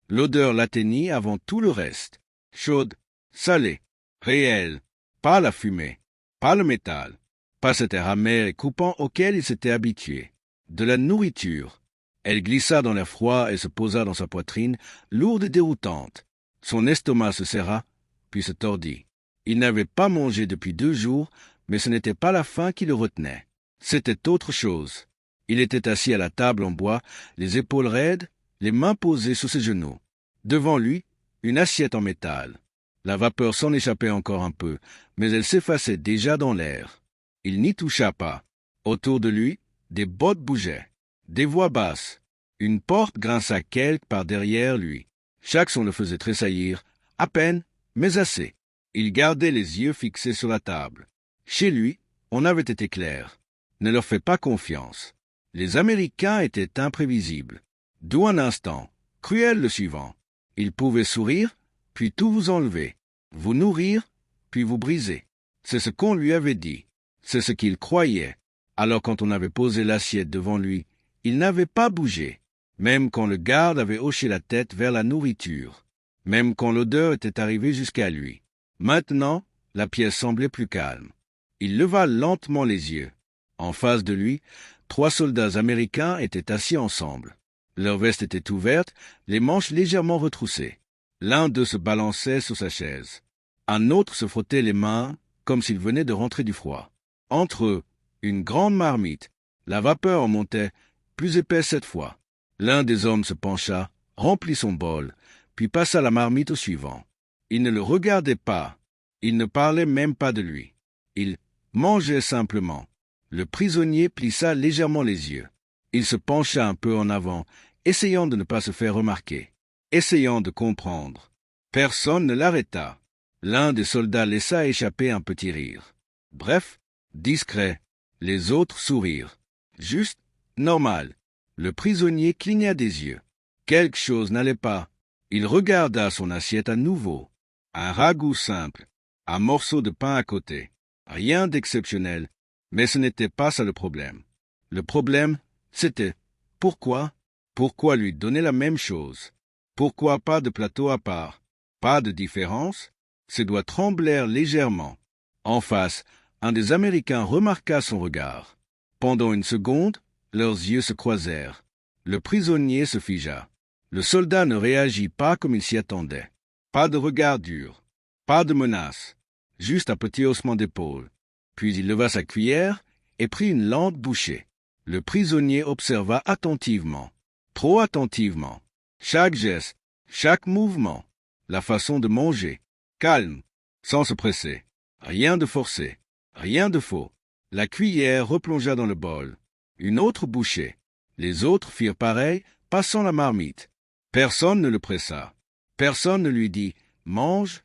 L'odeur l'atteignit avant tout le reste. Chaude, salée, réelle, pas la fumée, pas le métal, pas cet air amer et coupant auquel il s'était habitué. De la nourriture. Elle glissa dans l'air froid et se posa dans sa poitrine, lourde et déroutante. Son estomac se serra, puis se tordit. Il n'avait pas mangé depuis 2 jours, mais ce n'était pas la faim qui le retenait. C'était autre chose. Il était assis à la table en bois, les épaules raides, les mains posées sur ses genoux. Devant lui, une assiette en métal. La vapeur s'en échappait encore un peu, mais elle s'effaçait déjà dans l'air. Il n'y toucha pas. Autour de lui, des bottes bougeaient, des voix basses. Une porte grinça quelque par derrière lui. Chaque son le faisait tressaillir, à peine, mais assez. Il gardait les yeux fixés sur la table. Chez lui, on avait été clair. Ne leur fais pas confiance. Les Américains étaient imprévisibles. D'où un instant, cruel le suivant. Ils pouvaient sourire, puis tout vous enlever, vous nourrir, puis vous briser. C'est ce qu'on lui avait dit. C'est ce qu'il croyait. Alors quand on avait posé l'assiette devant lui, il n'avait pas bougé, même quand le garde avait hoché la tête vers la nourriture, même quand l'odeur était arrivée jusqu'à lui. Maintenant, la pièce semblait plus calme. Il leva lentement les yeux. En face de lui, 3 soldats américains étaient assis ensemble. Leurs vestes étaient ouvertes, les manches légèrement retroussées. L'un d'eux se balançait sur sa chaise. Un autre se frottait les mains, comme s'il venait de rentrer du froid. Entre eux, une grande marmite. La vapeur en montait, plus épaisse cette fois. L'un des hommes se pencha, remplit son bol, puis passa la marmite au suivant. Il ne le regardait pas. Il ne parlait même pas de lui. Il mangeait simplement. Le prisonnier plissa légèrement les yeux. Il se pencha un peu en avant, essayant de ne pas se faire remarquer, essayant de comprendre. Personne ne l'arrêta. L'un des soldats laissa échapper un petit rire. Bref, discret. Les autres sourirent. Juste, normal. Le prisonnier cligna des yeux. Quelque chose n'allait pas. Il regarda son assiette à nouveau. Un ragoût simple, un morceau de pain à côté. Rien d'exceptionnel, mais ce n'était pas ça le problème. Le problème, c'était pourquoi? Pourquoi lui donner la même chose? Pourquoi pas de plateau à part? Pas de différence? Ses doigts tremblèrent légèrement. En face, un des Américains remarqua son regard. Pendant une seconde, leurs yeux se croisèrent. Le prisonnier se figea. Le soldat ne réagit pas comme il s'y attendait. Pas de regard dur, pas de menace, juste un petit haussement d'épaule. Puis il leva sa cuillère et prit une lente bouchée. Le prisonnier observa attentivement, trop attentivement, chaque geste, chaque mouvement, la façon de manger, calme, sans se presser, rien de forcé, rien de faux. La cuillère replongea dans le bol. Une autre bouchée. Les autres firent pareil, passant la marmite. Personne ne le pressa. Personne ne lui dit « mange ».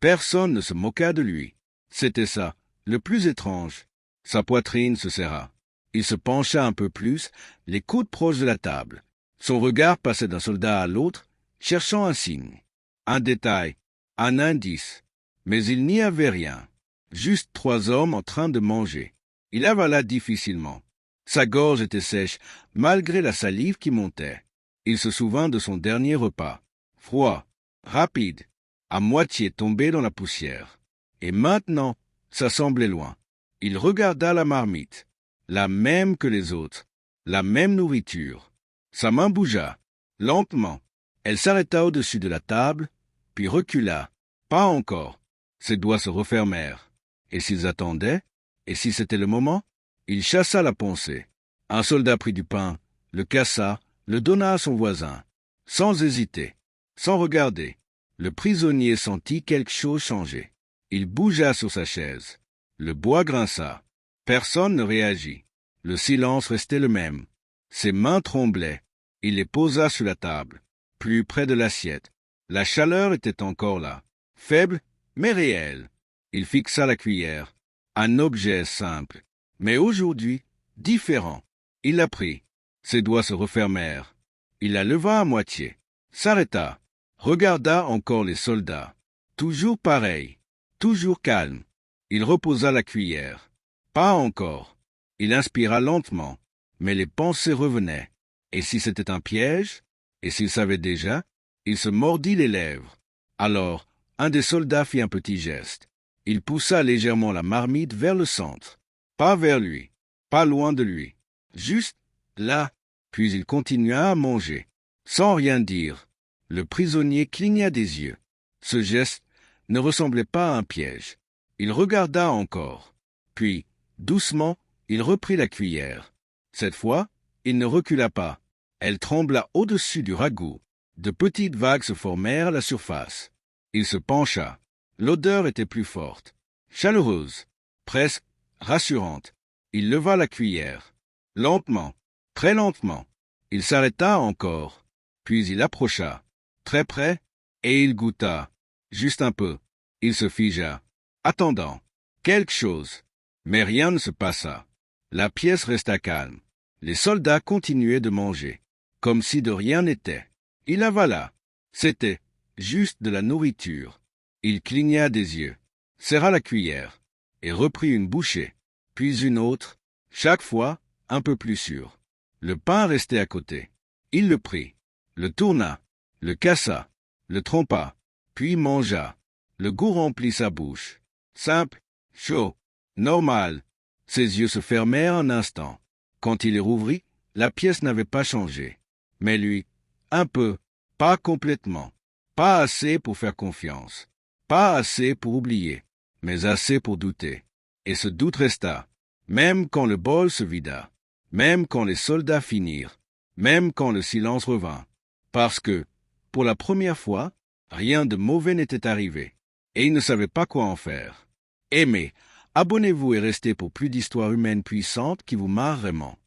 Personne ne se moqua de lui. C'était ça, le plus étrange. Sa poitrine se serra. Il se pencha un peu plus, les coudes proches de la table. Son regard passait d'un soldat à l'autre, cherchant un signe, un détail, un indice. Mais il n'y avait rien. Juste 3 hommes en train de manger. Il avala difficilement. Sa gorge était sèche, malgré la salive qui montait. Il se souvint de son dernier repas. Froid, rapide, à moitié tombé dans la poussière. Et maintenant, ça semblait loin. Il regarda la marmite, la même que les autres, la même nourriture. Sa main bougea, lentement. Elle s'arrêta au-dessus de la table, puis recula. Pas encore. Ses doigts se refermèrent. Et s'ils attendaient? Et si c'était le moment? Il chassa la pensée. Un soldat prit du pain, le cassa, le donna à son voisin. Sans hésiter, sans regarder, le prisonnier sentit quelque chose changer. Il bougea sur sa chaise. Le bois grinça. Personne ne réagit. Le silence restait le même. Ses mains tremblaient. Il les posa sur la table, plus près de l'assiette. La chaleur était encore là, faible, mais réelle. Il fixa la cuillère. Un objet simple, mais aujourd'hui, différent. Il la prit. Ses doigts se refermèrent. Il la leva à moitié, s'arrêta, regarda encore les soldats. Toujours pareil, toujours calme. Il reposa la cuillère. Pas encore. Il inspira lentement, mais les pensées revenaient. Et si c'était un piège? Et s'il savait déjà? Il se mordit les lèvres. Alors, un des soldats fit un petit geste. Il poussa légèrement la marmite vers le centre. Pas vers lui, pas loin de lui. Juste là. Puis il continua à manger, sans rien dire. Le prisonnier cligna des yeux. Ce geste ne ressemblait pas à un piège. Il regarda encore. Puis, doucement, il reprit la cuillère. Cette fois, il ne recula pas. Elle trembla au-dessus du ragoût. De petites vagues se formèrent à la surface. Il se pencha. L'odeur était plus forte, chaleureuse, presque rassurante. Il leva la cuillère. Lentement, très lentement. Il s'arrêta encore. Puis il approcha, très près, et il goûta. Juste un peu. Il se figea, attendant quelque chose. Mais rien ne se passa. La pièce resta calme. Les soldats continuaient de manger, comme si de rien n'était. Il avala. C'était juste de la nourriture. Il cligna des yeux, serra la cuillère, et reprit une bouchée, puis une autre, chaque fois un peu plus sûr. Le pain restait à côté. Il le prit, le tourna, le cassa, le trempa, puis mangea. Le goût remplit sa bouche. Simple, chaud, normal. Ses yeux se fermèrent un instant. Quand il les rouvrit, la pièce n'avait pas changé. Mais lui, un peu, pas complètement, pas assez pour faire confiance, pas assez pour oublier, mais assez pour douter. Et ce doute resta, même quand le bol se vida, même quand les soldats finirent, même quand le silence revint. Parce que, pour la première fois, rien de mauvais n'était arrivé, et il ne savait pas quoi en faire. Aimez, abonnez-vous et restez pour plus d'histoires humaines puissantes qui vous marrent vraiment.